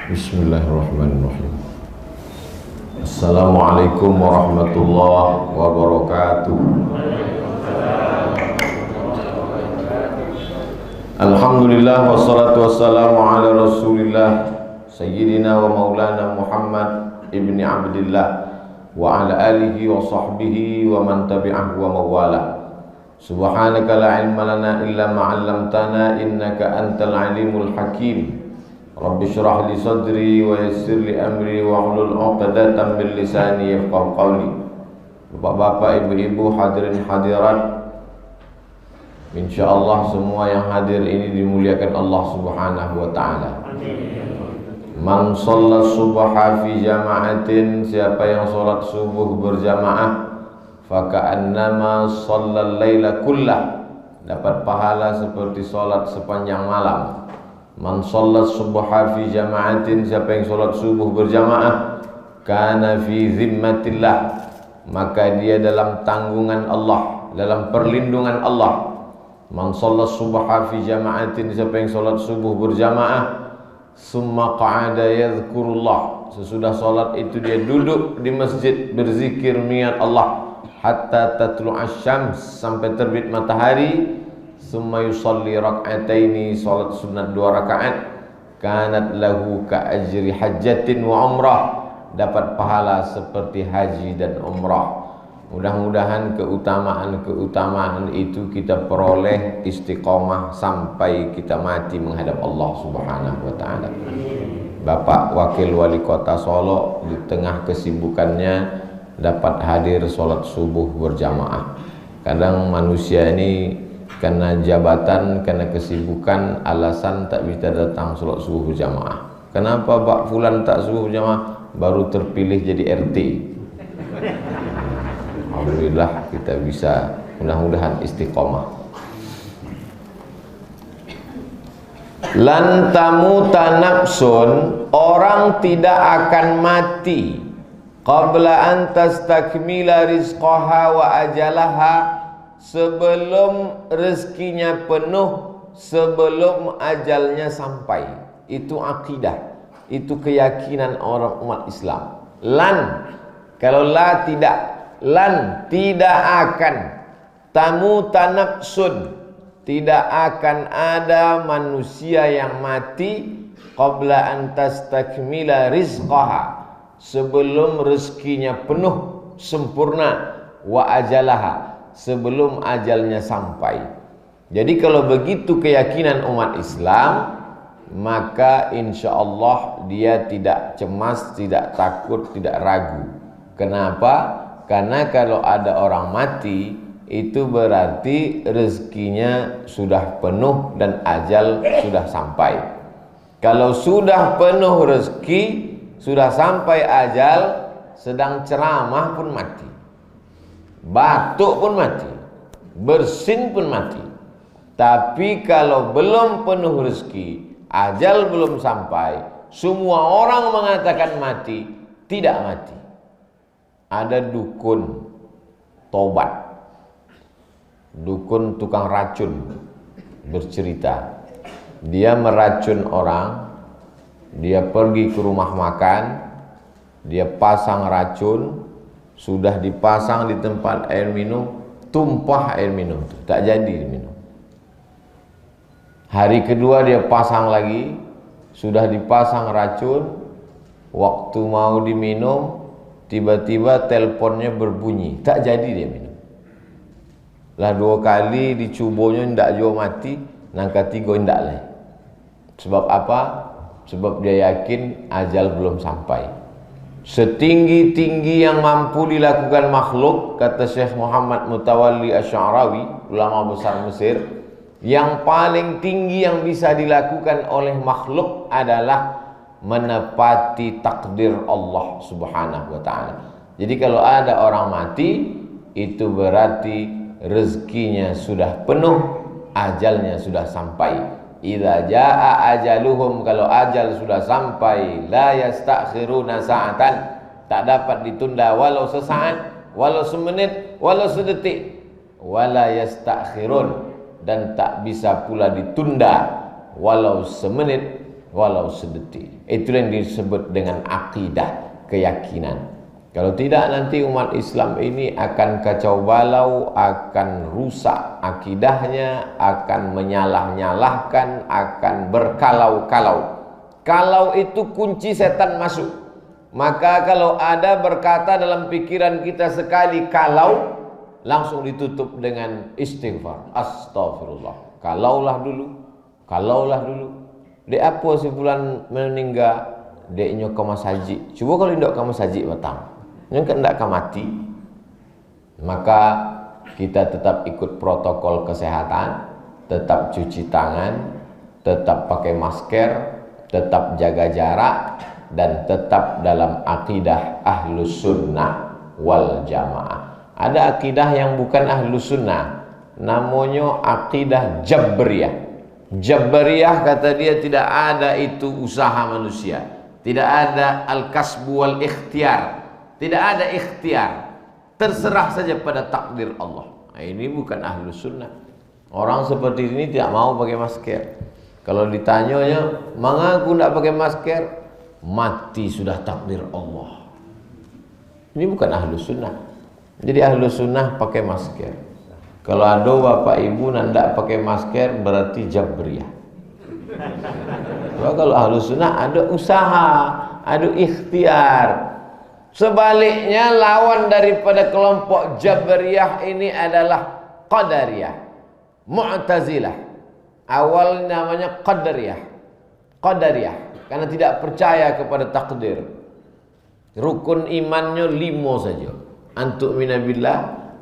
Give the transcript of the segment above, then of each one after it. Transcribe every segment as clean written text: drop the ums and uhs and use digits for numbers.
Bismillahirrahmanirrahim. Assalamualaikum warahmatullahi wabarakatuh. Alhamdulillah wassalatu wassalamu ala rasulillah Sayyidina wa maulana Muhammad ibni Abdillah wa ala alihi wa sahbihi wa man tabi'ahu wa mawala. Subhanaka la ilma lana illa ma'allamtana innaka antal alimul hakim. Rabbi syrah li sadri wa yassir li amri wa hlul 'uqdatam min lisani yafqahu qawli. Bapak-bapak, ibu-ibu, hadirin hadirat, insyaallah semua yang hadir ini dimuliakan Allah Subhanahu wa taala. Man shalla subha fi jama'atin, siapa yang salat subuh berjamaah, fa ka'annama shallal laila kullah, dapat pahala seperti salat sepanjang malam. Man sholat subha fi jama'atin, siapa yang sholat subuh berjamaah, kana fi zimmatillah, maka dia dalam tanggungan Allah, dalam perlindungan Allah. Man sholat subha fi jama'atin, siapa yang sholat subuh berjamaah, summa qa'ada yadhkurullah, sesudah sholat itu dia duduk di masjid berzikir niat Allah, hatta tatlu'asy syams, sampai terbit matahari. Summa yusalli rak'ataini, salat sunat 2 rakaat, kanat lahu ka ajri hajjatin wa umrah, dapat pahala seperti haji dan umrah. Mudah-mudahan keutamaan itu kita peroleh istiqomah sampai kita mati menghadap Allah Subhanahu wa taala. Bapak Wakil Wali Kota Solo di tengah kesibukannya dapat hadir salat subuh berjamaah. Kadang manusia ini karena jabatan, karena kesibukan, alasan tak bisa datang sholat subuh berjamaah. Kenapa Pak Fulan tak subuh berjamaah? Baru terpilih jadi RT. Alhamdulillah kita bisa, mudah-mudahan istiqomah. Lan tamuta nafsun, orang tidak akan mati qabla an tastakmila rizqaha wa ajalaha, sebelum rezekinya penuh, sebelum ajalnya sampai. Itu akidah, itu keyakinan orang umat Islam. Lan, kalau la tidak, lan tidak akan, tamuta nafsun, tidak akan ada manusia yang mati qabla an tastakmila rizqaha, sebelum rezekinya penuh sempurna, wa ajalaha, sebelum ajalnya sampai. Jadi kalau begitu keyakinan umat Islam, maka insya Allah dia tidak cemas, tidak takut, tidak ragu. Kenapa? Karena kalau ada orang mati, itu berarti rezekinya sudah penuh dan ajal sudah sampai. Kalau sudah penuh rezeki, sudah sampai ajal, sedang ceramah pun mati, batuk pun mati, bersin pun mati. Tapi kalau belum penuh rezeki, ajal belum sampai, semua orang mengatakan mati, tidak mati. Ada dukun tobat, dukun tukang racun, bercerita dia meracun orang. Dia pergi ke rumah makan, dia pasang racun, sudah dipasang di tempat air minum, tumpah air minum itu, tak jadi diminum. Hari kedua dia pasang lagi, sudah dipasang racun, waktu mau diminum, tiba-tiba teleponnya berbunyi, tak jadi dia minum. Lah 2 kali dicubonya ndak jauh mati, nang ketiga ndak lah. Sebab apa? Sebab dia yakin ajal belum sampai. Setinggi-tinggi yang mampu dilakukan makhluk, kata Syekh Muhammad Mutawalli Asy'arawi, ulama besar Mesir, yang paling tinggi yang bisa dilakukan oleh makhluk adalah menepati takdir Allah Subhanahu wa taala. Jadi kalau ada orang mati, itu berarti rezekinya sudah penuh, ajalnya sudah sampai. Idza jaa ajaluhum, kalau ajal sudah sampai, la yastakhiruna sa'atan, tak dapat ditunda walau sesaat, walau semenit, walau sedetik. Wala yastakhirun, dan tak bisa pula ditunda walau semenit, walau sedetik. Itulah yang disebut dengan akidah, keyakinan. Kalau tidak nanti umat Islam ini akan kacau balau, akan rusak akidahnya, akan menyalah-nyalahkan, akan berkalau-kalau. Kalau itu kunci setan masuk. Maka kalau ada berkata dalam pikiran kita sekali kalau, langsung ditutup dengan istighfar. Astagfirullah. Kalaulah dulu. Dek apa si bulan meninggal? Deknya kamu saji. Cuba kalau tidak kamu saji batang. Yang hendak kamu mati. Maka kita tetap ikut protokol kesehatan, tetap cuci tangan, tetap pakai masker, tetap jaga jarak, dan tetap dalam akidah ahlus sunnah wal jamaah. Ada akidah yang bukan ahlus sunnah, namanya akidah jabriyah. Jabriyah kata dia tidak ada itu usaha manusia, tidak ada al-kasbu wal ikhtiar, tidak ada ikhtiar, terserah saja pada takdir Allah. Nah, ini bukan ahlus sunnah. Orang seperti ini tidak mau pakai masker. Kalau ditanyanya, mengaku tidak pakai masker, mati sudah takdir Allah. Ini bukan ahlus sunnah. Jadi ahlus sunnah pakai masker. Kalau ada bapak ibu tidak pakai masker berarti jabriyah. Kalau ahlus sunnah ada usaha, ada ikhtiar. Sebaliknya lawan daripada kelompok jabriyah ini adalah qadariyah, mu'tazilah. Awal namanya qadariyah karena tidak percaya kepada takdir. Rukun imannya 5 saja. Antu'mina billah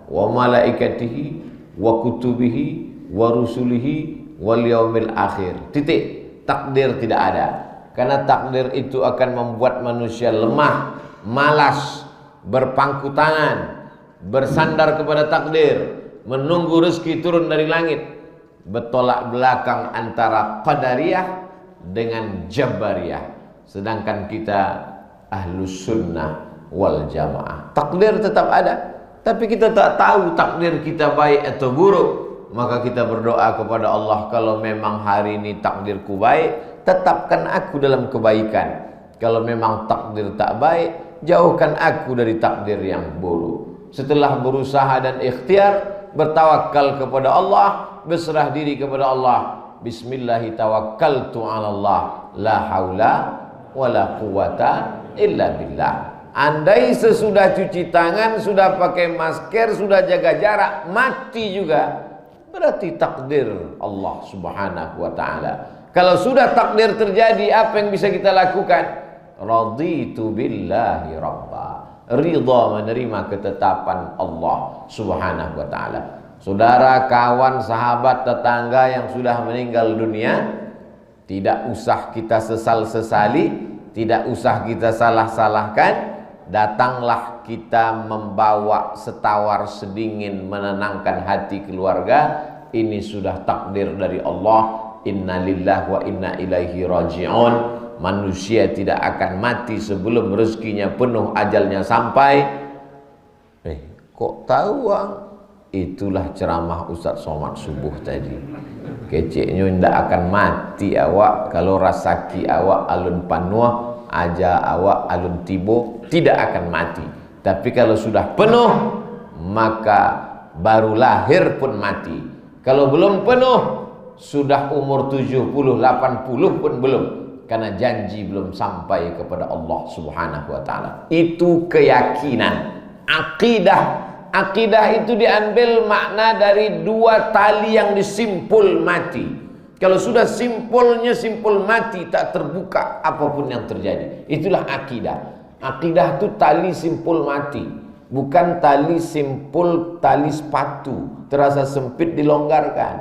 wa malaikatihi wa kutubihi wa rusulihi wal yaumil akhir. Titik. Takdir tidak ada. Karena takdir itu akan membuat manusia lemah, malas, berpangku tangan, bersandar kepada takdir, menunggu rezeki turun dari langit. Bertolak belakang antara qadariyah dengan jabariyah. Sedangkan kita ahlus sunnah wal jamaah. Takdir tetap ada, tapi kita tak tahu takdir kita baik atau buruk. Maka kita berdoa kepada Allah, kalau memang hari ini takdirku baik, tetapkan aku dalam kebaikan. Kalau memang takdir tak baik, jauhkan aku dari takdir yang buruk. Setelah berusaha dan ikhtiar, bertawakal kepada Allah, berserah diri kepada Allah. Bismillahi tawakkaltu ala Allah, la haula wala quwata illa billah. Andai sesudah cuci tangan, sudah pakai masker, sudah jaga jarak, mati juga, berarti takdir Allah subhanahu wa ta'ala. Kalau sudah takdir terjadi, apa yang bisa kita lakukan? Raditu billahi rabba. Ridha, menerima ketetapan Allah subhanahu wa ta'ala. Saudara, kawan, sahabat, tetangga yang sudah meninggal dunia, tidak usah kita sesal-sesali, tidak usah kita salah-salahkan. Datanglah kita membawa setawar sedingin menenangkan hati keluarga. Ini sudah takdir dari Allah. Inna lillahi wa inna ilaihi raji'un. Manusia tidak akan mati sebelum rezekinya penuh, ajalnya sampai. Kok tahu bang? Itulah ceramah Ustaz Somad subuh tadi. Keceknya tidak akan mati awak kalau rasaki awak alun panuh, aja awak alun tibo, tidak akan mati. Tapi kalau sudah penuh, maka baru lahir pun mati. Kalau belum penuh, sudah umur 70, 80 pun belum, karena janji belum sampai kepada Allah subhanahu wa ta'ala. Itu keyakinan, akidah. Akidah itu diambil makna dari 2 tali yang disimpul mati. Kalau sudah simpulnya simpul mati, tak terbuka apapun yang terjadi. Itulah akidah. Akidah itu tali simpul mati, bukan tali simpul tali sepatu. Terasa sempit dilonggarkan,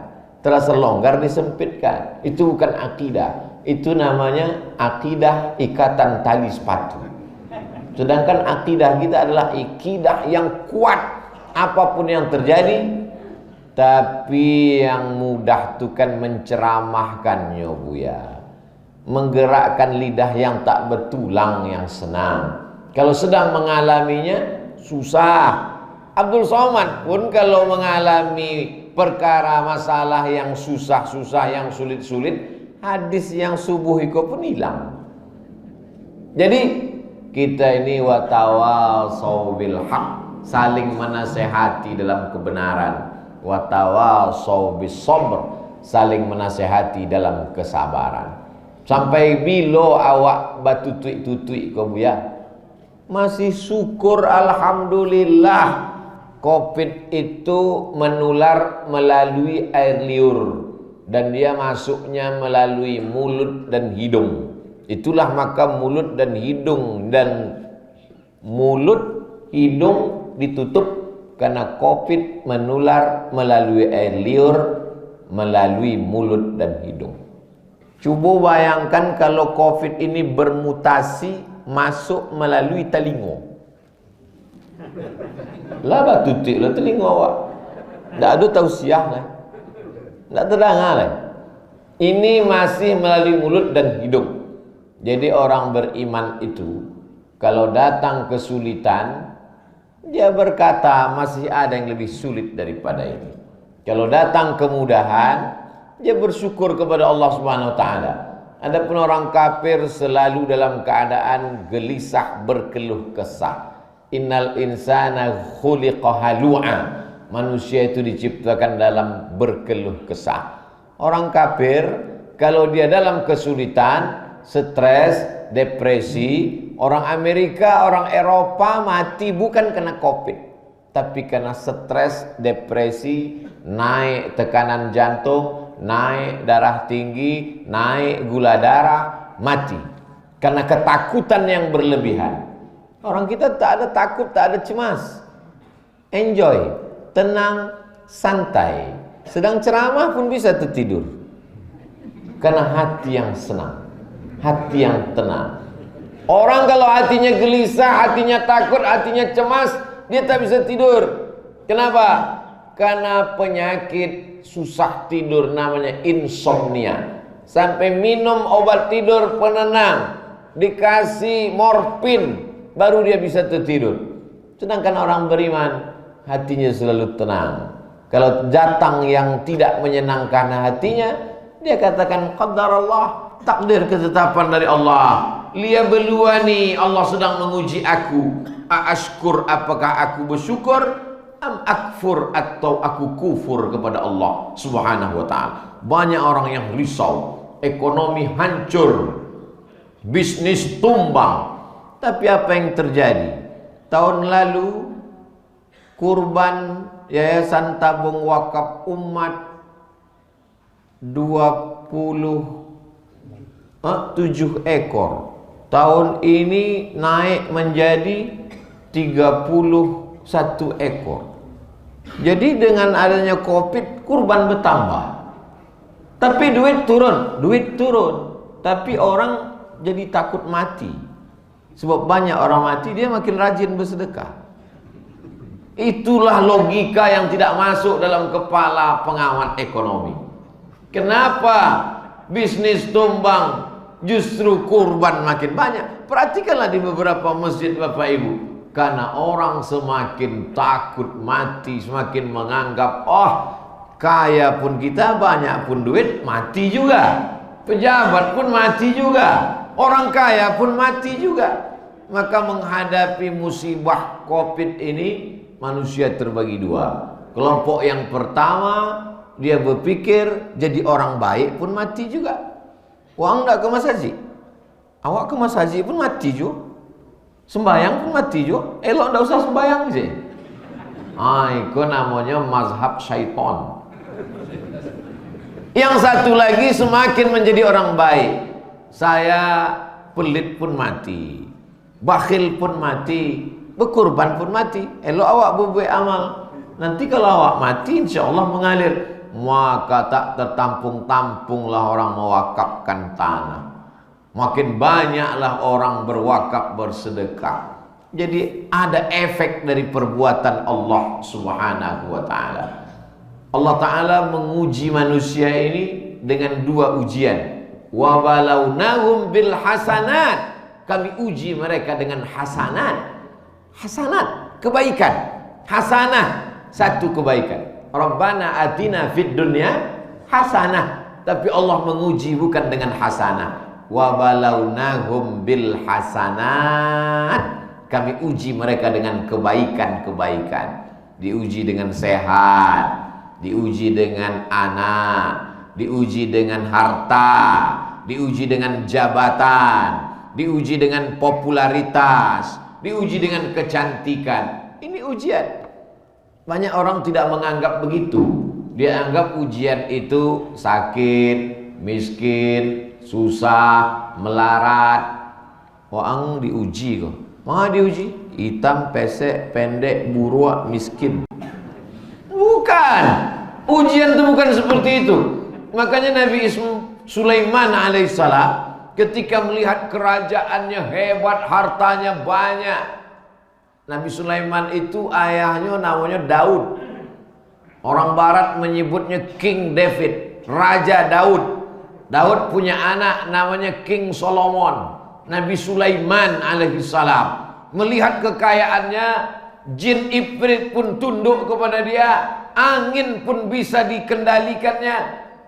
terasa longgar disempitkan. Itu bukan akidah. Itu namanya akidah ikatan tali sepatu. Sedangkan akidah kita adalah akidah yang kuat, apapun yang terjadi. Tapi yang mudah itu kan menceramahkannya, Buya, menggerakkan lidah yang tak bertulang yang senang. Kalau sedang mengalaminya susah. Abdul Somad pun kalau mengalami perkara masalah yang susah-susah, yang sulit-sulit, hadis yang subuh itu pun hilang. Jadi kita ini watawasau bil haq, saling menasehati dalam kebenaran, watawasau bis sabr, saling menasehati dalam kesabaran. Sampai bila awak batutui-tutui kau buya? Masih syukur alhamdulillah. Covid itu menular melalui air liur dan dia masuknya melalui mulut dan hidung. Itulah maka mulut dan hidung ditutup karena Covid menular melalui air liur, melalui mulut dan hidung. Cuba bayangkan kalau Covid ini bermutasi masuk melalui telinga. Lah batutik lah telinga awak. Tak ada tausiah lah. Tak terdengar lah. Ini masih melalui mulut dan hidung. Jadi orang beriman itu kalau datang kesulitan, dia berkata masih ada yang lebih sulit daripada ini. Kalau datang kemudahan, dia bersyukur kepada Allah Subhanahu wa taala. Adapun orang kafir selalu dalam keadaan gelisah, berkeluh kesah. Innal insana khuliqa halu'a. Manusia itu diciptakan dalam berkeluh kesah. Orang kafir kalau dia dalam kesulitan, stres, depresi, orang Amerika, orang Eropa mati bukan karena Covid, tapi karena stres, depresi, naik tekanan jantung, naik darah tinggi, naik gula darah, mati karena ketakutan yang berlebihan. Orang kita tak ada takut, tak ada cemas, enjoy, tenang, santai. Sedang ceramah pun bisa tertidur karena hati yang senang, hati yang tenang. Orang kalau hatinya gelisah, hatinya takut, hatinya cemas, dia tak bisa tidur. Kenapa? Karena penyakit susah tidur namanya insomnia. Sampai minum obat tidur penenang, dikasih morfin, baru dia bisa tertidur. Sedangkan orang beriman hatinya selalu tenang. Kalau datang yang tidak menyenangkan hatinya, dia katakan qadarullah, takdir ketetapan dari Allah. Liyabluwani, Allah sedang menguji aku. Aashkur, apakah aku bersyukur, am akfur, atau aku kufur kepada Allah Subhanahu wa taala. Banyak orang yang risau, ekonomi hancur, bisnis tumbang. Tapi apa yang terjadi? Tahun lalu kurban Yayasan Tabung Wakaf Umat 27 ekor. Tahun ini naik menjadi 31 ekor. Jadi dengan adanya Covid, kurban bertambah. Tapi duit turun. Tapi orang jadi takut mati. Sebab banyak orang mati, dia makin rajin bersedekah. Itulah logika yang tidak masuk dalam kepala pengamat ekonomi. Kenapa bisnis tumbang, justru kurban makin banyak? Perhatikanlah di beberapa masjid Bapak Ibu. Karena orang semakin takut mati, semakin menganggap, oh kaya pun kita, banyak pun duit, mati juga. Pejabat pun mati juga. Orang kaya pun mati juga. Maka menghadapi musibah Covid ini, manusia terbagi dua. Kelompok yang pertama, dia berpikir jadi orang baik pun mati juga. Wang tak ke masjid, awak ke masjid pun mati juga. Sembayang pun mati juga. Elok tak usah sembayang sih. Itu namanya mazhab syaitan. Yang satu lagi semakin menjadi orang baik. Saya pelit pun mati, bakhil pun mati, berkurban pun mati. Elok awak berbuat amal. Nanti kalau awak mati, insya Allah mengalir. Maka tak tertampung-tampunglah orang mewakafkan tanah. Makin banyaklah orang berwakaf, bersedekah. Jadi ada efek dari perbuatan Allah Subhanahu wa ta'ala. Allah Ta'ala menguji manusia ini dengan dua ujian. Wa balawnahum bil hasanat. Kami uji mereka dengan hasanat. Hasanat, kebaikan. Hasanah, satu kebaikan. Rabbana atina fid dunya hasanah. Tapi Allah menguji bukan dengan hasanah. wa balawnahum bil hasanat. Kami uji mereka dengan kebaikan-kebaikan. Diuji dengan sehat, diuji dengan anak, diuji dengan harta, diuji dengan jabatan, diuji dengan popularitas, diuji dengan kecantikan. Ini ujian. Banyak orang tidak menganggap begitu. Dia anggap ujian itu sakit, miskin, susah, melarat. Orang diuji kok. Mana diuji? Hitam, pesek, pendek, buruk, miskin. Bukan. Ujian itu bukan seperti itu. Makanya Nabi Sulaiman alaihissalam ketika melihat kerajaannya hebat, hartanya banyak. Nabi Sulaiman itu ayahnya namanya Daud. Orang barat menyebutnya King David, Raja Daud. Daud punya anak namanya King Solomon. Nabi Sulaiman alaihissalam melihat kekayaannya, jin ifrit pun tunduk kepada dia, angin pun bisa dikendalikannya.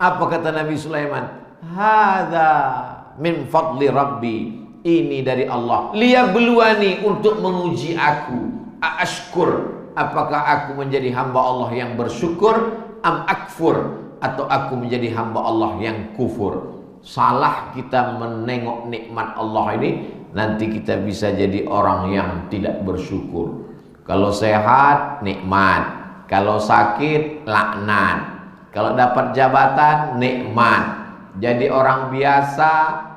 Apa kata Nabi Sulaiman? Hadza min fadli rabbi. Ini dari Allah. Liyabluwani, untuk menguji aku. Ashkur, apakah aku menjadi hamba Allah yang bersyukur, am akfur, atau aku menjadi hamba Allah yang kufur. Salah kita menengok nikmat Allah ini, nanti kita bisa jadi orang yang tidak bersyukur. Kalau sehat, nikmat. Kalau sakit, laknat. Kalau dapat jabatan, nikmat. Jadi orang biasa,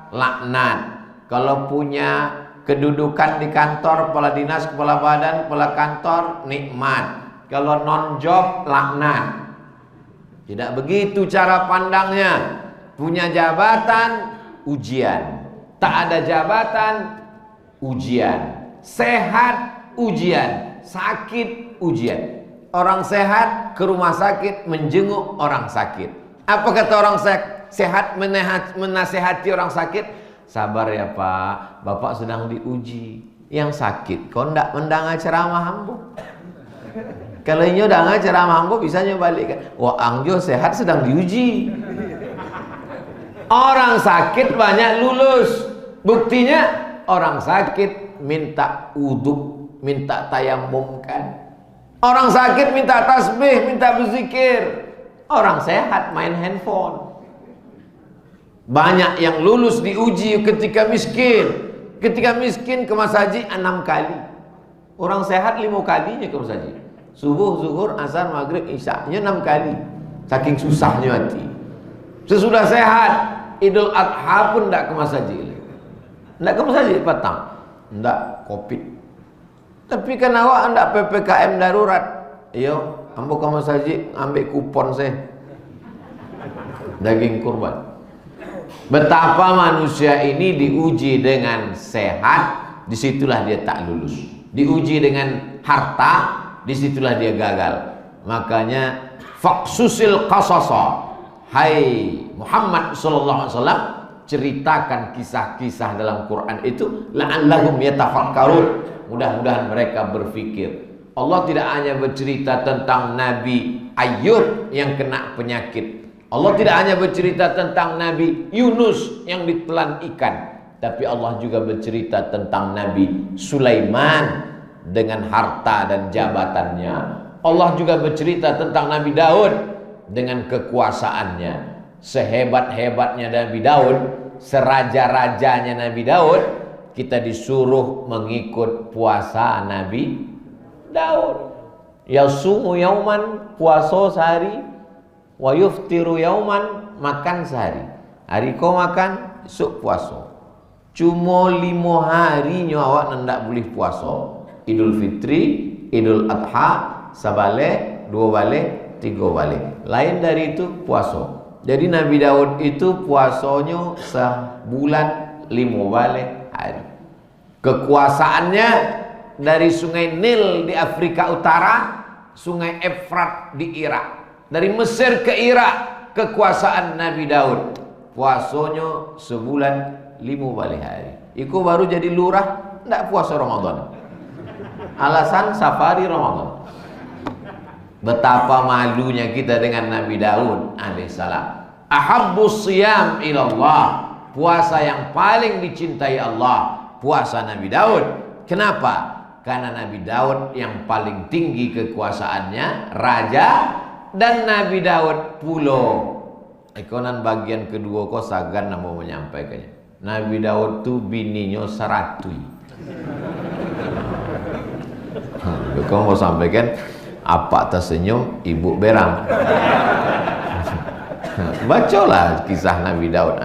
laknat. Kalau punya kedudukan di kantor, kepala dinas, kepala badan, kepala kantor, nikmat. Kalau non-job, laknat. Tidak begitu cara pandangnya. Punya jabatan, ujian. Tak ada jabatan, ujian. Sehat, ujian. Sakit, ujian. Orang sehat ke rumah sakit menjenguk orang sakit. Apa kata orang sehat menasehati orang sakit? Sabar ya Pak, Bapak sedang diuji. Yang sakit kau ndak mendengar ceramah hambo. Kalau inyo dengar ceramah hambo bisa nyo balikkan. Wah angjo sehat sedang diuji. Orang sakit banyak lulus. Buktinya orang sakit minta uduk, minta tayamumkan. Orang sakit minta tasbih, minta berzikir. Orang sehat main handphone. Banyak yang lulus diuji ketika miskin. Ketika miskin ke masjid 6 kali. Orang sehat 5 kalinya ke masjid. Subuh, zuhur, asar, maghrib, isya-nya 6 kali. Saking susahnya hati. Sesudah sehat, Idul Adha pun tidak ke masjid. Tidak ke masjid petang. Tidak Covid. Tapi kan awak tidak PPKM darurat. Yo, ambo ke masjid ambil kupon saya. Daging kurban. Betapa manusia ini diuji dengan sehat, disitulah dia tak lulus. Diuji dengan harta, disitulah dia gagal. Makanya faqsusil qasasa. Hai Muhammad sallallahu alaihi wasallam, ceritakan kisah-kisah dalam Quran itu la'allahum yatafakkarun. Mudah-mudahan mereka berpikir. Allah tidak hanya bercerita tentang Nabi Ayub yang kena penyakit. Allah tidak hanya bercerita tentang Nabi Yunus yang ditelan ikan, tapi Allah juga bercerita tentang Nabi Sulaiman dengan harta dan jabatannya. Allah juga bercerita tentang Nabi Daud dengan kekuasaannya. Sehebat-hebatnya Nabi Daud, seraja-rajanya Nabi Daud, kita disuruh mengikut puasa Nabi Daud. Yasumu yauman, puasa sehari, wa yuftiru yauman, makan sehari. Hari kau makan, esok puasa. Cuma 5 hari awak ndak boleh puasa. Idul Fitri, Idul Adha, sabale, 2 balik, 3 balik. Lain dari itu puasa. Jadi Nabi Daud itu puasanya sebulan 5 balik hari. Kekuasaannya dari sungai Nil di Afrika Utara, sungai Efrat di Irak. Dari Mesir ke Irak, kekuasaan Nabi Daud. Puasanya sebulan 5 balik hari. Iku baru jadi lurah, tidak puasa Ramadan. Alasan safari Ramadan. Betapa malunya kita dengan Nabi Daud alaihissalam. Ahabbus siyam ilallah, puasa yang paling dicintai Allah, puasa Nabi Daud. Kenapa? Karena Nabi Daud yang paling tinggi kekuasaannya, raja, dan Nabi Daud pulo. Ikonan bagian kedua kok sagan mau menyampaikannya. Nabi Daud tuh bininya 100. Kau mau sampaikan apa tersenyum ibu berang. Bacalah kisah Nabi Daud.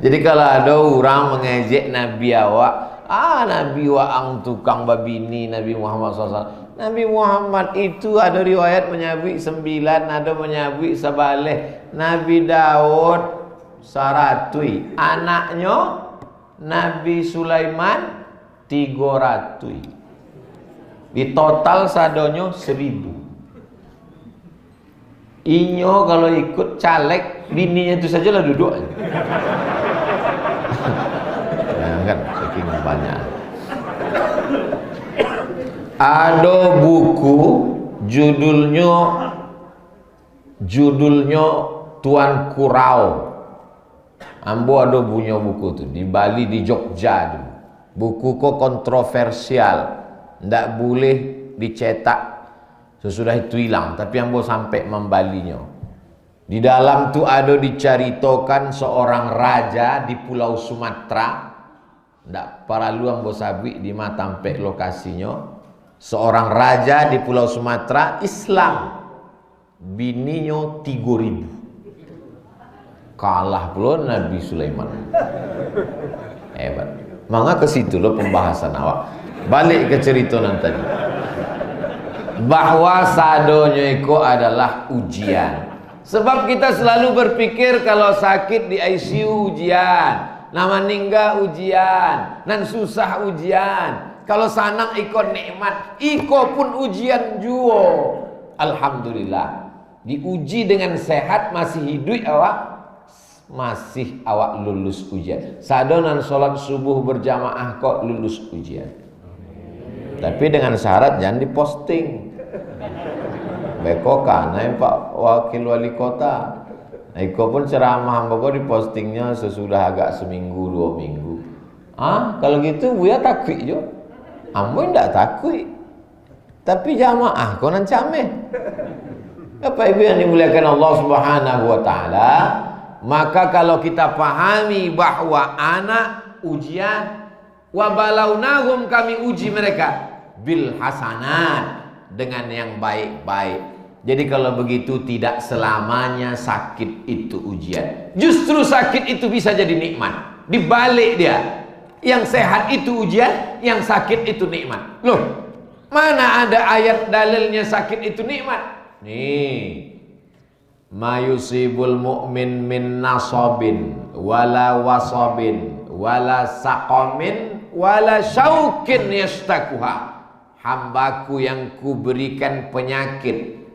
Jadi kalau ada orang mengejek Nabi awak, Nabi waang tukang babini Nabi Muhammad SAW. Nabi Muhammad itu ada riwayat menyabik 9, ada menyabik sebaleh. Nabi Daud 100, anaknya Nabi Sulaiman 300. Di total sadonyo 1000. Inyo kalau ikut caleg, bininya itu saja lah duduk aja. Nah, kan saking banyak. Ada buku judulnya Tuan Kurau. Ambo ada punya buku tuh di Bali, di Jogja dulu. Buku kok kontroversial, ndak boleh dicetak. Sesudah itu hilang, tapi ambo sampai membalinya. Di dalam tu ada diceritakan seorang raja di Pulau Sumatera. Ndak paralu ambo sabik di mata sampai lokasinya. Seorang raja di Pulau Sumatera Islam. Bininya 3000. Kalah pula Nabi Sulaiman. Hebat. Maka ke situ loh pembahasan awak. Balik ke cerita nanti. Bahwa sadonya itu adalah ujian. Sebab kita selalu berpikir kalau sakit di ICU ujian, nama ninggal ujian, nan susah ujian. Kalau sanang ikut nikmat, iko pun ujian juo. Alhamdulillah, diuji dengan sehat masih hidup awak, masih awak lulus ujian. Sadonan sholat subuh berjamaah kok lulus ujian. Tapi dengan syarat jangan diposting. Bekokan, Pak Wakil Wali Kota. Iko pun ceramah kok dipostingnya sesudah agak seminggu 2 minggu. Kalau gitu Buya takut jo. Ambo ndak takut. Tapi jamaah kau nan cameh. Bapak Ibu yang dimuliakan Allah Subhanahu wa taala, maka kalau kita pahami bahwa anak ujian, wa balaunahum, kami uji mereka bil hasanat, dengan yang baik-baik. Jadi kalau begitu tidak selamanya sakit itu ujian. Justru sakit itu bisa jadi nikmat. Dibalik dia. Yang sehat itu ujian, yang sakit itu nikmat. Loh, mana ada ayat dalilnya sakit itu nikmat? Nih. Ma yusibul mu'min min nasabin wala wasabin wala saqamin wala syaukin yastakuha. Hambaku yang kuberikan penyakit,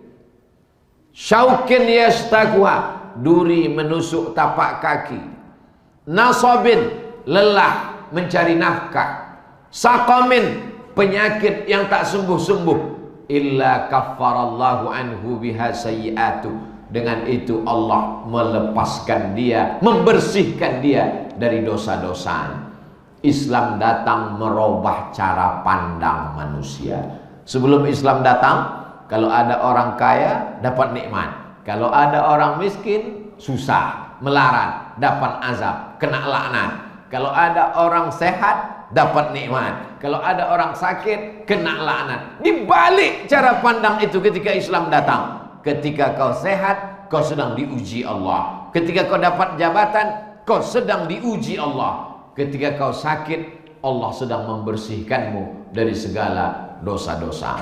syaukin yastakuha, duri menusuk tapak kaki, nasabin, lelah mencari nafkah, saqamin, penyakit yang tak sembuh-sembuh, illa kaffarallahu anhu biha sayyi'atu, dengan itu Allah melepaskan dia, membersihkan dia dari dosa-dosa. Islam datang merubah cara pandang manusia. Sebelum Islam datang, kalau ada orang kaya dapat nikmat, kalau ada orang miskin susah, melarat, dapat azab, kena laknat. Kalau ada orang sehat dapat nikmat, kalau ada orang sakit kena laknat. Dibalik cara pandang itu ketika Islam datang. Ketika kau sehat, kau sedang diuji Allah. Ketika kau dapat jabatan, kau sedang diuji Allah. Ketika kau sakit, Allah sedang membersihkanmu dari segala dosa-dosa.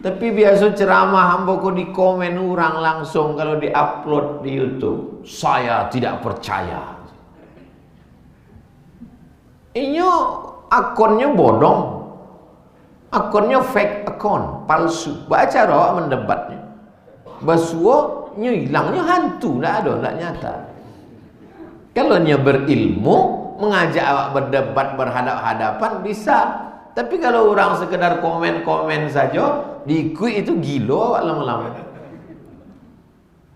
Tapi biasa ceramah hamba kok di komen orang langsung kalau di-upload di YouTube. Saya tidak percaya. Ini akunnya bodong. Akunnya fake akun, palsu. Baca roh mendebatnya. Basuo hilangnya hantu, tidak ada, tidak nyata. Kalau nya berilmu, mengajak awak berdebat berhadap-hadapan bisa. Tapi kalau orang sekedar komen-komen saja, diikut itu gila awak lama-lama.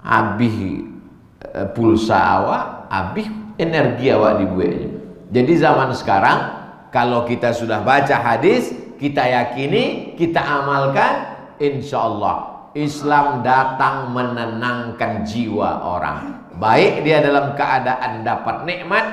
Habis pulsa awak, habis energi awak dibuatnya. Jadi zaman sekarang kalau kita sudah baca hadis, kita yakini, kita amalkan, insya Allah Islam datang menenangkan jiwa orang, baik dia dalam keadaan dapat nikmat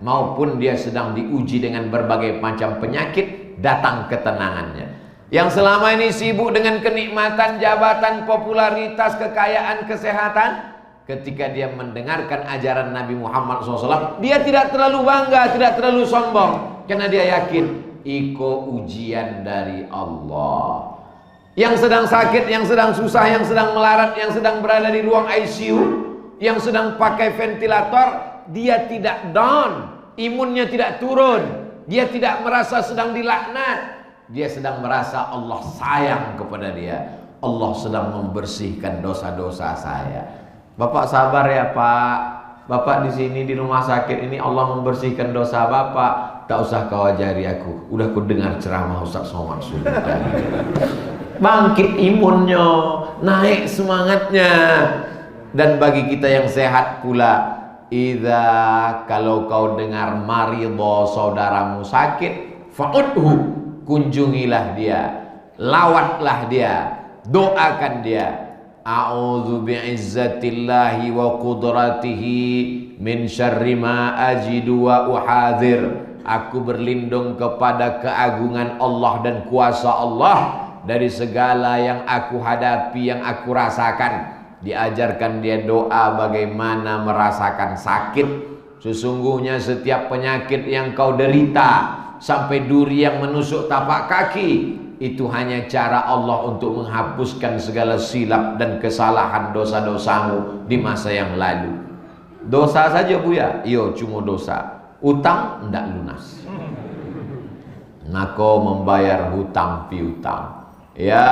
maupun dia sedang diuji dengan berbagai macam penyakit, datang ketenangannya. Yang selama ini sibuk dengan kenikmatan, jabatan, popularitas, kekayaan, kesehatan, ketika dia mendengarkan ajaran Nabi Muhammad SAW, dia tidak terlalu bangga, tidak terlalu sombong, karena dia yakin iko ujian dari Allah. Yang sedang sakit, yang sedang susah, yang sedang melarat, yang sedang berada di ruang ICU, yang sedang pakai ventilator, dia tidak down, imunnya tidak turun, dia tidak merasa sedang dilaknat, dia sedang merasa Allah sayang kepada dia. Allah sedang membersihkan dosa-dosa saya. Bapak sabar ya Pak, Bapak di sini di rumah sakit ini Allah membersihkan dosa Bapak. Tak usah kau ajari aku, udah ku dengar ceramah Ustaz Somad sudah. Bangkit imunnya, naik semangatnya. Dan bagi kita yang sehat pula, kalau kau dengar maridho saudaramu sakit, fa'udhu, kunjungilah dia, lawatlah dia, doakan dia. A'udzu bi'izzatillahi wa qudratihi min syarri ma ajidu wa uhadzir. Aku berlindung kepada keagungan Allah dan kuasa Allah dari segala yang aku hadapi, yang aku rasakan. Diajarkan dia doa bagaimana merasakan sakit. Sesungguhnya setiap penyakit yang kau derita, sampai duri yang menusuk tapak kaki, itu hanya cara Allah untuk menghapuskan segala silap dan kesalahan dosa-dosamu di masa yang lalu. Dosa saja Buya? Yo, cuma dosa. Utang tidak lunas. Nako membayar hutang piutang. Ya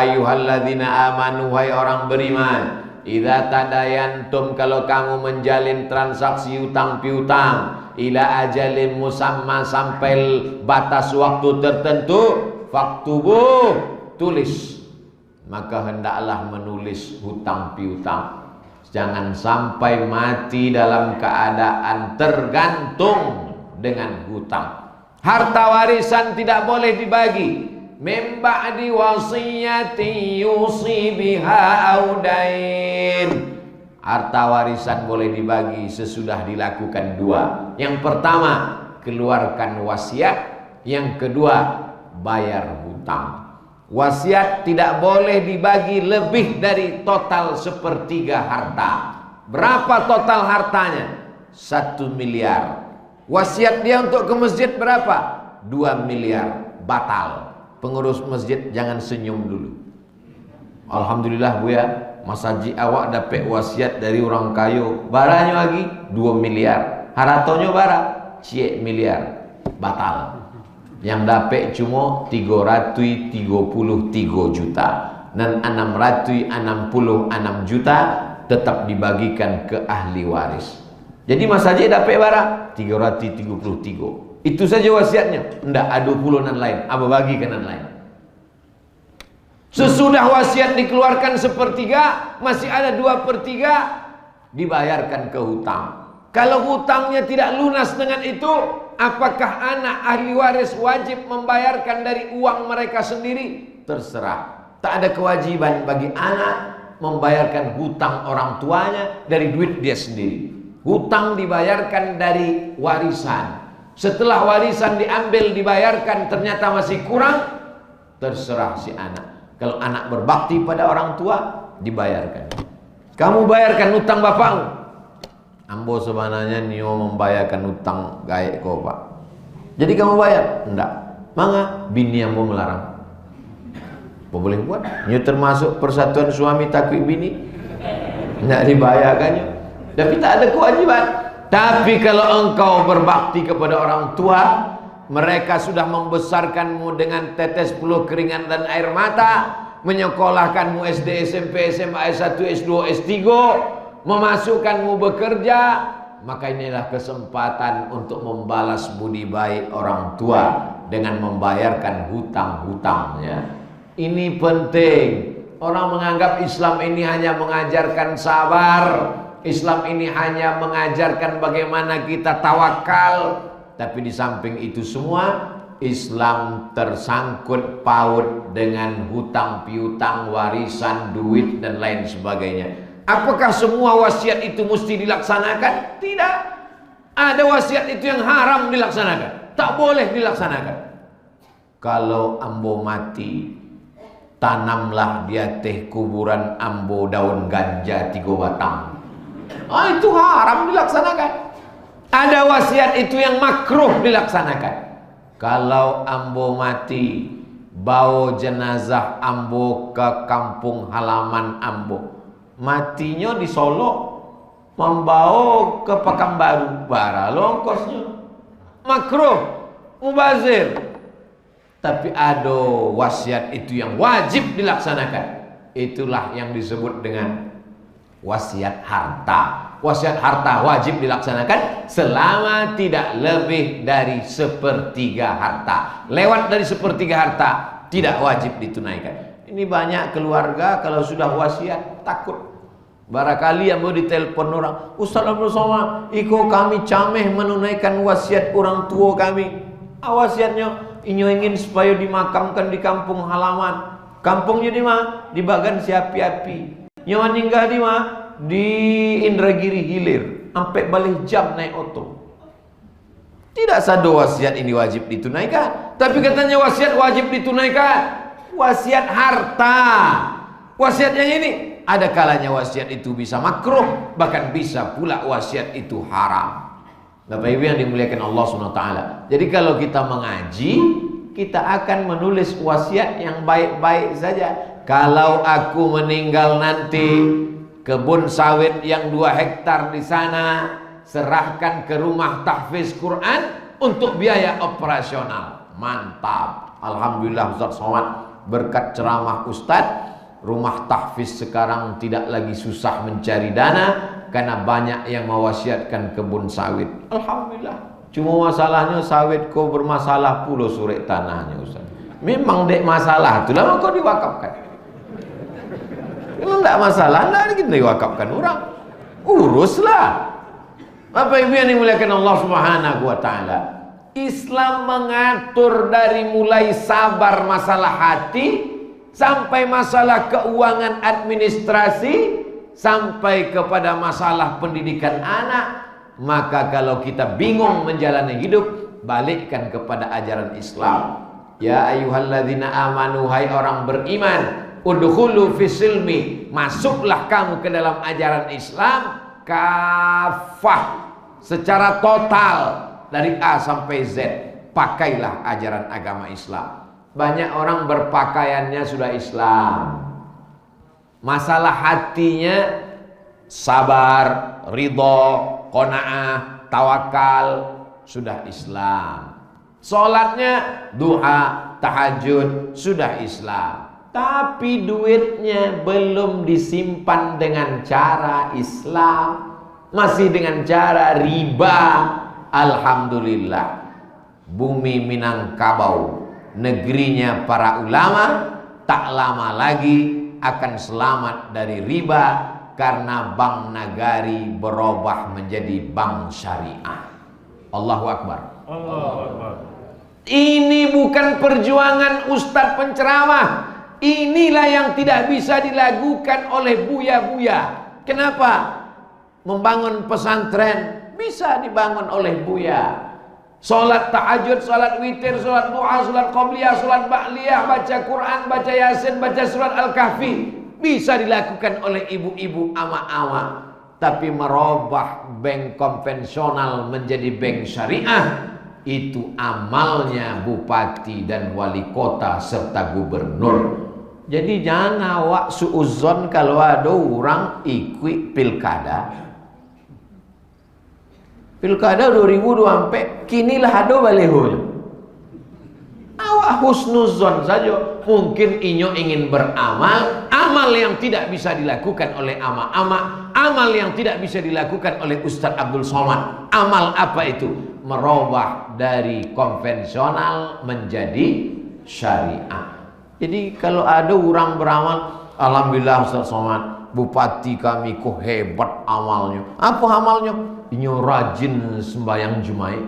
ayyuhalladzina amanu, hai orang beriman, idza tadayantum, kalau kamu menjalin transaksi hutang piutang, ila ajalin musamma, sampai batas waktu tertentu, faktubuh, tulis. Maka hendaklah menulis hutang piutang. Jangan sampai mati dalam keadaan tergantung dengan hutang. Harta warisan tidak boleh dibagi. Min ba'di wasiyati yusi biha audain. Harta warisan boleh dibagi sesudah dilakukan dua. Yang pertama, keluarkan wasiat. Yang kedua, bayar hutang. Wasiat tidak boleh dibagi lebih dari total sepertiga harta. Berapa total hartanya? 1 miliar. Wasiat dia untuk ke masjid berapa? 2 miliar. Batal. Pengurus masjid jangan senyum dulu. Alhamdulillah Bu ya, Mas Haji awak dapat wasiat dari orang kayo, baranya lagi 2 miliar. Haratonyo bara cie miliar. Batal. Yang dapat cuma 333 juta dan 666 juta tetap dibagikan ke ahli waris. Jadi Mas Haji dapat bara 333. Itu saja wasiatnya. Enggak, ada puluhan lain. Apa bagi kanan lain? Sesudah wasiat dikeluarkan sepertiga, masih ada 2/3 dibayarkan ke hutang. Kalau hutangnya tidak lunas dengan itu, apakah anak ahli waris wajib membayarkan dari uang mereka sendiri? Terserah. Tak ada kewajiban bagi anak membayarkan hutang orang tuanya dari duit dia sendiri. Hutang dibayarkan dari warisan. Setelah warisan diambil dibayarkan ternyata masih kurang, terserah si anak. Kalau anak berbakti pada orang tua, dibayarkan. Kamu bayarkan hutang bapakmu. Ambo sebenarnya nio membayarkan hutang gaek kau Pak. Jadi kamu bayar? Enggak. Mangga bini ambo melarang. Apa boleh buat? Nio termasuk persatuan suami takwik bini. Enggak dibayarkannya. Tapi tak ada kewajiban. Tapi kalau engkau berbakti kepada orang tua, mereka sudah membesarkanmu dengan tetes peluh keringat dan air mata, menyekolahkanmu SD, SMP, SMA, S1, S2, S3, memasukkanmu bekerja, maka inilah kesempatan untuk membalas budi baik orang tua dengan membayarkan hutang-hutangnya. Ini penting. Orang menganggap Islam ini hanya mengajarkan sabar, Islam ini hanya mengajarkan bagaimana kita tawakal, tapi di samping itu semua Islam tersangkut paut dengan hutang piutang, warisan, duit dan lain sebagainya. Apakah semua wasiat itu mesti dilaksanakan? Tidak. Ada wasiat itu yang haram dilaksanakan, tak boleh dilaksanakan. Kalau ambo mati, tanamlah dia teh kuburan ambo daun ganja 3 batang. Itu haram dilaksanakan. Ada wasiat itu yang makruh dilaksanakan. Kalau ambo mati, bawa jenazah ambo ke kampung halaman ambo. Matinya di Solo, membawa ke Pekanbaru, bara longkosnya. Makruh, mubazir. Tapi ada wasiat itu yang wajib dilaksanakan. Itulah yang disebut dengan wasiat harta. Wasiat harta wajib dilaksanakan selama tidak lebih dari 1/3 harta. Lewat dari 1/3 harta tidak wajib ditunaikan. Ini banyak keluarga kalau sudah wasiat takut. Barangkali yang mau ditelepon orang, Ustaz Abdul Somad, iko kami cameh menunaikan wasiat orang tua kami. Wasiatnya inyo ingin supaya dimakamkan di kampung halaman. Kampungnya di mana? Di Bagan Siapi-api. Nyawa tinggal di mana? Di Indragiri Hilir. Sampai balik jam naik oto. Tidak sado wasiat ini wajib ditunaikan. Tapi katanya wasiat wajib ditunaikan. Wasiat harta. Wasiat yang ini, ada kalanya wasiat itu bisa makruh, bahkan bisa pula wasiat itu haram. Bapak Ibu yang dimuliakan Allah SWT. Jadi kalau kita mengaji, kita akan menulis wasiat yang baik-baik saja. Kalau aku meninggal nanti, kebun sawit yang 2 hektar di sana serahkan ke rumah tahfiz Quran untuk biaya operasional. Mantap. Alhamdulillah Ustaz Somad, berkat ceramah Ustaz, rumah tahfiz sekarang tidak lagi susah mencari dana karena banyak yang mewasiatkan kebun sawit. Alhamdulillah. Cuma masalahnya sawit kau bermasalah pula surek tanahnya Ustaz. Memang dek masalah tu lama kau diwakafkan. Kalau tidak masalah, tidak lagi diwakafkan orang. Uruslah. Bapak Ibu yang dimuliakan Allah Subhanahu wa taala. Islam mengatur dari mulai sabar masalah hati sampai masalah keuangan administrasi sampai kepada masalah pendidikan anak. Maka kalau kita bingung menjalani hidup, balikkan kepada ajaran Islam. Ya ayyuhalladzina amanu, hai orang beriman, udkhulu fisilmi, masuklah kamu ke dalam ajaran Islam kafah, secara total dari A sampai Z. Pakailah ajaran agama Islam. Banyak orang berpakaiannya sudah Islam, masalah hatinya sabar, ridho, qanaah, tawakal, sudah Islam. Sholatnya duha, tahajud, sudah Islam. Tapi duitnya belum disimpan dengan cara Islam, masih dengan cara riba. Alhamdulillah, bumi Minangkabau, negerinya para ulama, tak lama lagi akan selamat dari riba karena Bank Nagari berubah menjadi bank syariah. Allahu Akbar. Allahu Akbar. Ini bukan perjuangan ustadz penceramah. Inilah yang tidak bisa dilakukan oleh buya-buya. Kenapa? Membangun pesantren bisa dibangun oleh buya. Salat tahajud, salat witir, salat duha, salat qobliyah, salat ba'liyah, baca Quran, baca Yasin, baca surat Al-Kahfi bisa dilakukan oleh ibu-ibu ama-ama. Tapi merubah bank konvensional menjadi bank syariah, itu amalnya bupati dan wali kota serta gubernur. Jadi jangan awak suuzon kalau ada orang ikut pilkada. Pilkada 2024 kinilah ada balehonya. Awak husnuzon saja. Mungkin inyo ingin beramal, amal yang tidak bisa dilakukan oleh ama-ama, amal yang tidak bisa dilakukan oleh Ustaz Abdul Somad. Amal apa itu? Merubah dari konvensional menjadi syariah. Jadi kalau ada orang beramal, alhamdulillah Ustaz Somad, bupati kami kok hebat amalnya. Apa amalnya? Ini rajin sembahyang Jumat.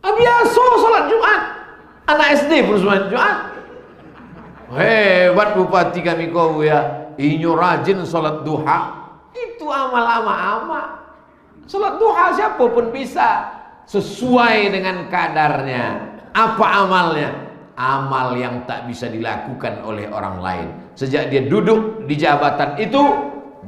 Biasa salat Jumat. Anak SD pun salat Jumat. Hebat bupati kami kau ya. Ini rajin salat duha. Itu amal ama. Salat duha siapa pun bisa, sesuai dengan kadarnya. Apa amalnya? Amal yang tak bisa dilakukan oleh orang lain. Sejak dia duduk di jabatan itu,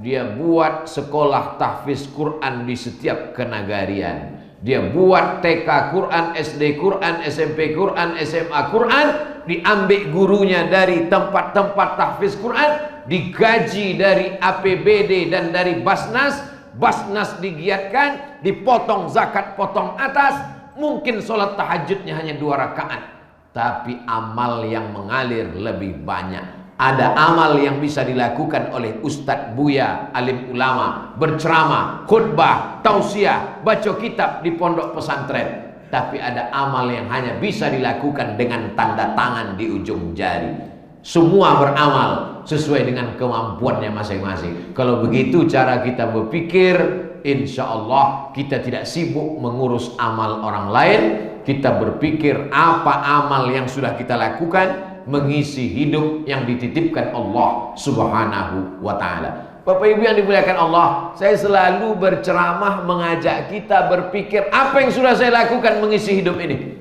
dia buat sekolah tahfiz Quran di setiap kenagarian. Dia buat TK Quran, SD Quran, SMP Quran, SMA Quran. Diambil gurunya dari tempat-tempat tahfiz Quran, digaji dari APBD dan dari Basnas. Basnas digiatkan, dipotong zakat potong atas. Mungkin sholat tahajudnya hanya 2 rakaat, tapi amal yang mengalir lebih banyak. Ada amal yang bisa dilakukan oleh Ustadz Buya, alim ulama, berceramah, khutbah, tausiah, baca kitab di pondok pesantren. Tapi ada amal yang hanya bisa dilakukan dengan tanda tangan di ujung jari. Semua beramal sesuai dengan kemampuannya masing-masing. Kalau begitu cara kita berpikir, insya Allah kita tidak sibuk mengurus amal orang lain. Kita berpikir apa amal yang sudah kita lakukan, mengisi hidup yang dititipkan Allah Subhanahu wa ta'ala. Bapak Ibu yang dimuliakan Allah, saya selalu berceramah mengajak kita berpikir apa yang sudah saya lakukan mengisi hidup ini.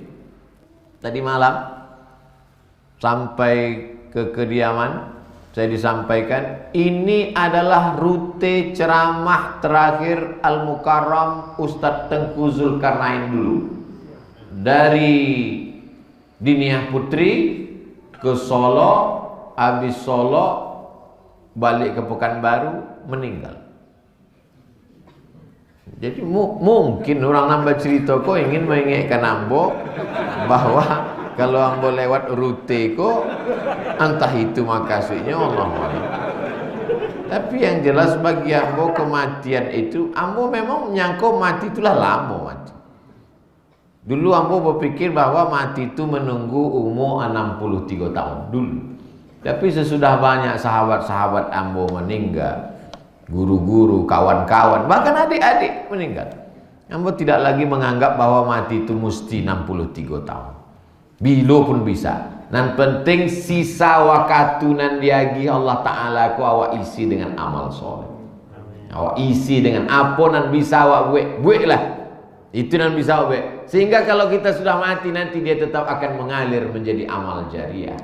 Tadi malam sampai ke kediaman saya disampaikan ini adalah rute ceramah terakhir Al-Mukarram Ustadz Tengku Zulkarnain dulu. Dari Diniah Putri ke Solo, habis Solo balik ke Pekanbaru, meninggal. Jadi mungkin orang nambah cerita kok ingin mengingatkan ambo bahwa kalau ambo lewat rute kok entah itu makasihnya Allah. Tapi yang jelas bagi ambo kematian itu, ambo memang menyangka mati itulah lama mati. Dulu ambo berpikir bahwa mati itu menunggu umur 63 tahun dulu. Tapi sesudah banyak sahabat-sahabat ambo meninggal, guru-guru, kawan-kawan, bahkan adik-adik meninggal, ambo tidak lagi menganggap bahwa mati itu mesti 63 tahun. Bilo pun bisa. Nan penting sisa wakatunan diagi Allah Ta'ala ku awak isi dengan amal soleh. Awak isi dengan apa nan bisa awak buat lah. Itu nan bisa awak buat. Sehingga kalau kita sudah mati nanti dia tetap akan mengalir menjadi amal jariah.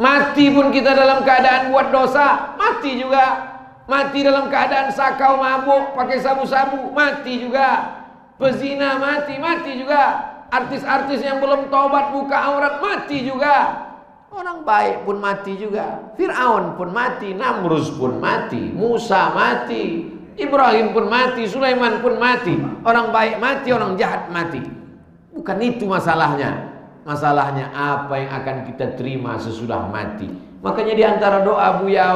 Mati pun kita dalam keadaan buat dosa, mati juga. Mati dalam keadaan sakau mabuk pakai sabu-sabu, mati juga. Pezina mati juga. Artis-artis yang belum taubat buka aurat mati juga. Orang baik pun mati juga. Fir'aun pun mati, Namrus pun mati, Musa mati, Ibrahim pun mati, Sulaiman pun mati. Orang baik mati, orang jahat mati. Bukan itu masalahnya. Masalahnya apa yang akan kita terima sesudah mati. Makanya di antara doa Buya,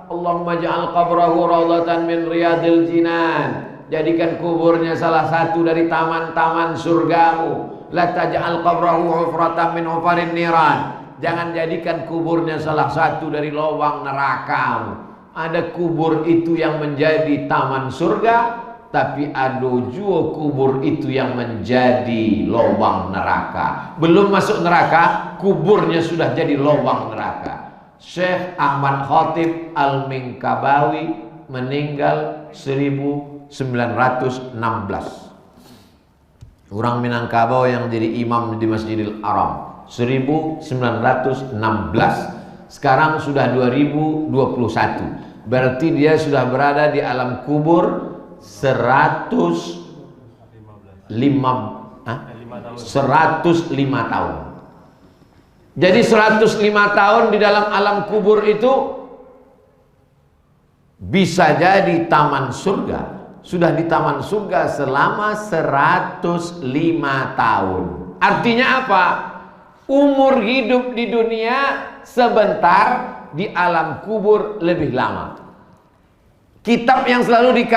Allahumma ja'al qabrahu rawdatan min riyadil jinan. Jadikan kuburnya salah satu dari taman-taman surgamu. La taj'al qabrahu hufratan min hufarin niran. Jangan jadikan kuburnya salah satu dari lubang neraka. Ada kubur itu yang menjadi taman surga, tapi ada juga kubur itu yang menjadi lubang neraka. Belum masuk neraka, kuburnya sudah jadi lubang neraka. Syekh Ahmad Khatib Al-Minkabawi meninggal 1916. Orang Minangkabau yang jadi imam di Masjidil Haram 1916. Sekarang sudah 2021. Berarti dia sudah berada di alam kubur 105 tahun. Jadi 105 tahun di dalam alam kubur itu bisa jadi taman surga. Sudah di taman surga selama 105 tahun. Artinya apa? Umur hidup di dunia sebentar, di alam kubur lebih lama. Kitab yang selalu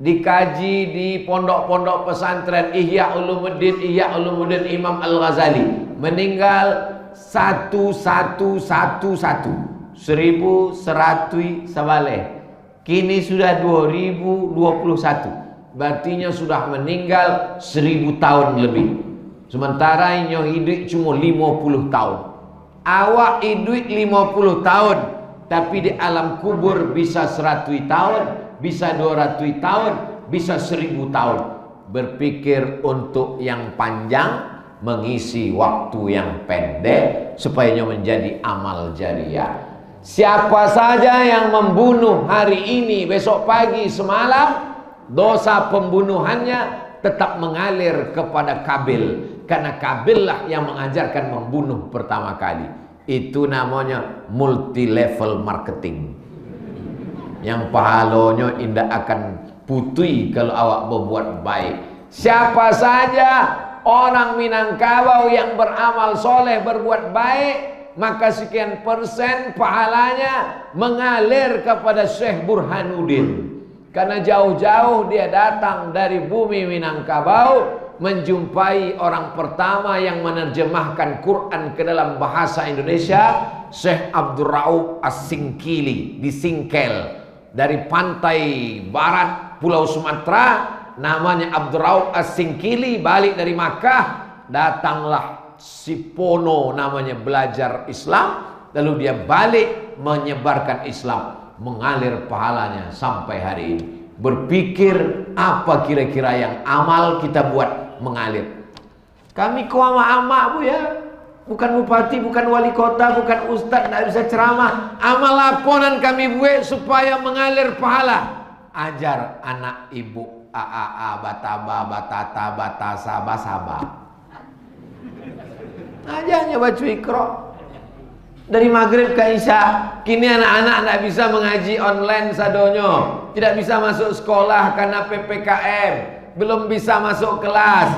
dikaji di pondok-pondok pesantren Ihya Ulumuddin Imam Al-Ghazali meninggal 1111. 1100 sabale. Kini sudah 2021. Berartinya sudah meninggal 1000 tahun lebih. Sementara inyo hidup cuma 50 tahun. Awak hidup 50 tahun, tapi di alam kubur bisa 100 tahun, bisa 200 tahun, bisa 1000 tahun. Berpikir untuk yang panjang, mengisi waktu yang pendek supaya menjadi amal jariah. Siapa saja yang membunuh hari ini, besok pagi, semalam, dosa pembunuhannya tetap mengalir kepada Kabil. Karena Kabil lah yang mengajarkan membunuh pertama kali. Itu namanya multi level marketing. Yang pahalanya indah akan putih kalau awak berbuat baik. Siapa saja orang Minangkabau yang beramal soleh, berbuat baik, maka sekian persen pahalanya mengalir kepada Syekh Burhanuddin. Karena jauh-jauh dia datang dari bumi Minangkabau, menjumpai orang pertama yang menerjemahkan Quran ke dalam bahasa Indonesia, Syekh Abdul Rauf As-Singkili di Singkel. Dari pantai barat Pulau Sumatera, namanya Abdul Rauf As-Singkili, balik dari Makkah, datanglah si Pono namanya belajar Islam, lalu dia balik menyebarkan Islam, mengalir pahalanya sampai hari ini. Berpikir apa kira-kira yang amal kita buat mengalir. Kami kuama-ama Bu ya, bukan bupati, bukan wali kota, bukan ustadz, tidak bisa ceramah. Amal laporan kami buat supaya mengalir pahala. Ajar anak ibu AAA, bataba, batata, batasa, basaba. Ajarnya baca Iqra. Dari maghrib ke isya. Kini anak-anak tidak bisa mengaji online sadonyo, tidak bisa masuk sekolah karena PPKM, belum bisa masuk kelas,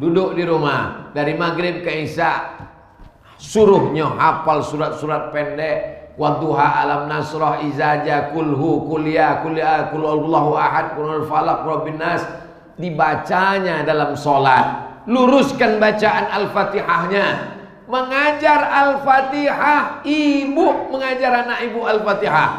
duduk di rumah. Dari maghrib ke isya suruhnya hafal surat-surat pendek, wadduha, alam nasrah, izaja, kulhu, kuliah, kulullahu ahad, kulul falak, rabbin nas. Dibacanya dalam sholat. Luruskan bacaan Al-Fatihahnya. Mengajar Al-Fatihah, ibu mengajar anak ibu Al-Fatihah.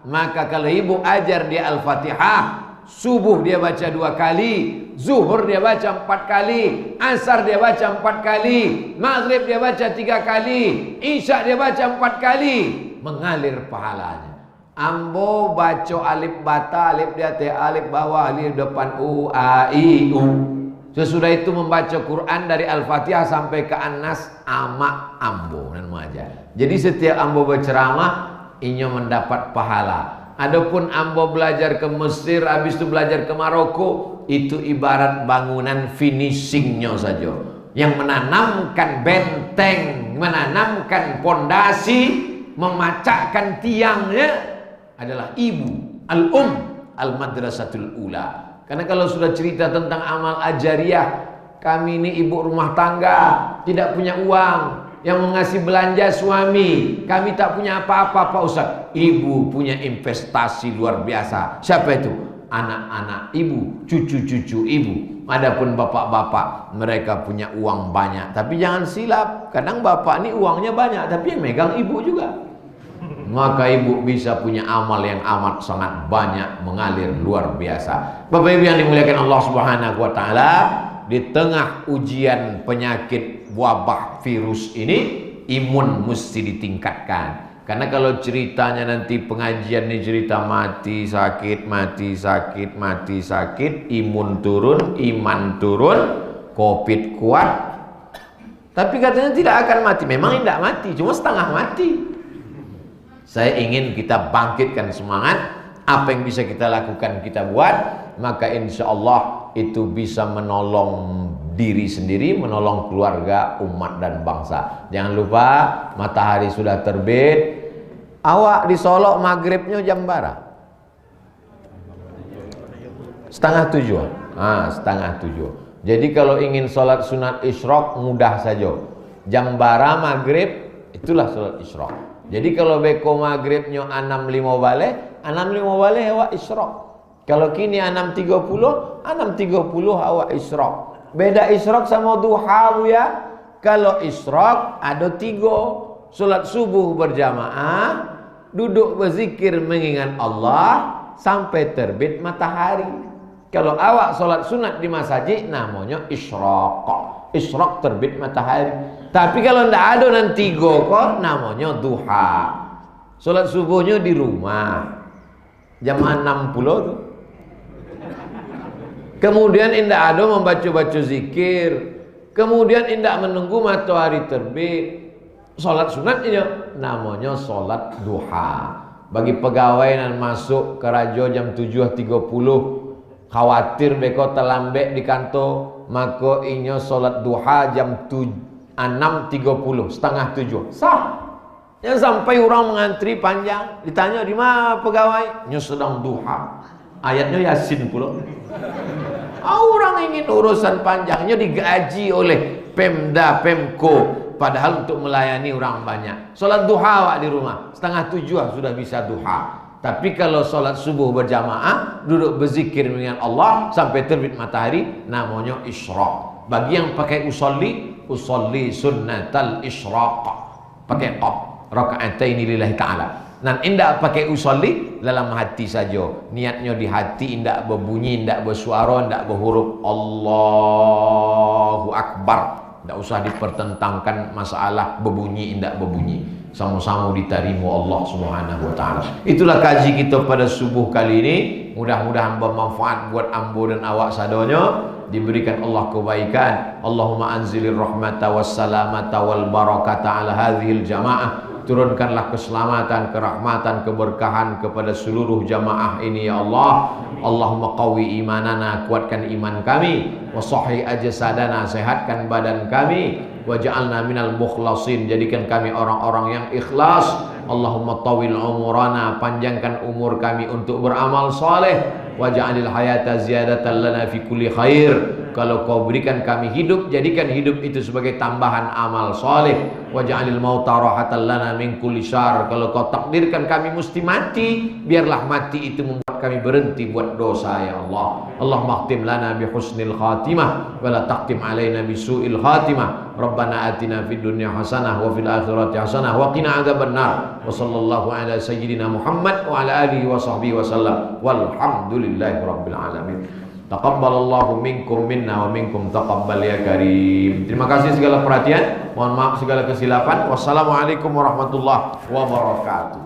Maka kalau ibu ajar dia Al-Fatihah, subuh dia baca 2 kali, zuhur dia baca 4 kali, asar dia baca 4 kali, maghrib dia baca 3 kali, isya dia baca 4 kali, mengalir pahalanya. Ambo baca alif bata, alif dia te, alif bawah, alif depan, u, a, i, u. Sesudah itu membaca Quran dari Al-Fatihah sampai ke An-Nas, amak ambo dan aja. Jadi setiap ambo berceramah, inyo mendapat pahala. Adapun ambo belajar ke Mesir, habis itu belajar ke Maroko, itu ibarat bangunan finishingnya saja. Yang menanamkan benteng, menanamkan pondasi, memacakkan tiangnya adalah ibu, al-madrasatul ula. Karena kalau sudah cerita tentang amal ajariyah, kami ini ibu rumah tangga, tidak punya uang, yang mengasih belanja suami, kami tak punya apa-apa Pak Ustaz. Ibu punya investasi luar biasa. Siapa itu? Anak-anak ibu, cucu-cucu ibu. Adapun bapak-bapak, mereka punya uang banyak. Tapi jangan silap, kadang bapak ini uangnya banyak, tapi yang megang ibu juga. Maka ibu bisa punya amal yang amat sangat banyak, mengalir luar biasa. Bapak Ibu yang dimuliakan Allah Subhanahu wa taala, di tengah ujian penyakit wabah virus ini, imun mesti ditingkatkan. Karena kalau ceritanya nanti pengajian ini cerita mati sakit, mati sakit, mati sakit, imun turun, iman turun, Covid kuat. Tapi katanya tidak akan mati. Memang tidak mati, cuma setengah mati. Saya ingin kita bangkitkan semangat. Apa yang bisa kita lakukan kita buat, maka insya Allah itu bisa menolong diri sendiri, menolong keluarga, umat dan bangsa. Jangan lupa matahari sudah terbit. Awak di Solo maghribnya jam berapa? 6:30. Setengah 7. Jadi kalau ingin sholat sunat isyraq mudah saja. Jam berapa maghrib, itulah sholat isyraq. Jadi kalau beko maghribnya 6.5 balik, 6.5 balik awak isyraq. Kalau kini 6.30, 6.30 awak isyraq. Beda isyraq sama duha ya. Kalau isyraq ada 3, salat subuh berjamaah, duduk berzikir mengingat Allah sampai terbit matahari. Kalau awak solat sunat di masjid namanya isyraq. Isyraq terbit matahari. Tapi kalau ndak ada nanti kok namanya duha. Solat subuhnya di rumah jam 60 tuh. Kemudian indah ada membaca-baca zikir. Kemudian indah menunggu matahari terbit. Solat sunatnya namanya solat duha. Bagi pegawai yang masuk ke raja jam 7.30 khawatir beko terlambat di kantor, maka inya solat duha jam 6.30 setengah 7 sah. Yang sampai orang mengantri panjang, ditanya di mana pegawai, nya sedang duha, ayatnya Yasin pula. Orang ingin urusan panjangnya digaji oleh Pemda, Pemko, padahal untuk melayani orang banyak. Solat duha wak di rumah setengah 7 sudah bisa duha. Tapi kalau solat subuh berjamaah, duduk berzikir dengan Allah sampai terbit matahari, namanya isyraq. Bagi yang pakai usolli sunnatal isyraq, pakai qaf, raka'ataini lillahi ta'ala. Dan indak pakai usolli dalam hati saja. Niatnya di hati, indak berbunyi, indak bersuara, indak berhuruf Allahu Akbar. Tidak usah dipertentangkan masalah berbunyi, indak berbunyi. Sama-sama diterima Allah Subhanahu wa taala. Itulah kaji kita pada subuh kali ini. Mudah-mudahan bermanfaat buat ambo dan awak sadonyo. Diberikan Allah kebaikan. Allahumma anzilir rahmata wassalamata wal barakata ala hadhil jamaah. Turunkanlah keselamatan, kerahmatan, keberkahan kepada seluruh jamaah ini ya Allah. Allahumma qawi imanana, kuatkan iman kami. Wa sahih ajsadana, sehatkan badan kami. Wa ja'alna minal mukhlasin, jadikan kami orang-orang yang ikhlas. Allahumma tawil umurana, panjangkan umur kami untuk beramal saleh. Wa ja'alil hayata ziyadatan lana fi kulli khair. Kalau kau berikan kami hidup, jadikan hidup itu sebagai tambahan amal saleh. Wa ja'alil mauta rahatan lana min kulli syarr. Kalau kau takdirkan kami mesti mati, biarlah mati itu membuat kami berhenti buat dosa ya Allah. Allahumma khtim lana bi husnil khatimah wa la taqtim alaina bi su'il khatimah. Rabbana atina fid dunya hasanah wa fil akhirati hasanah wa qina adzabannar. Wa sallallahu ala sayyidina Muhammad wa ala alihi wa sahbihi wasallam. Walhamdulillahi rabbil alamin. Taqabbalallahu minkum minna wa minkum taqabbal ya karim. Terima kasih segala perhatian. Mohon maaf segala kesilapan. Wassalamualaikum warahmatullahi wabarakatuh.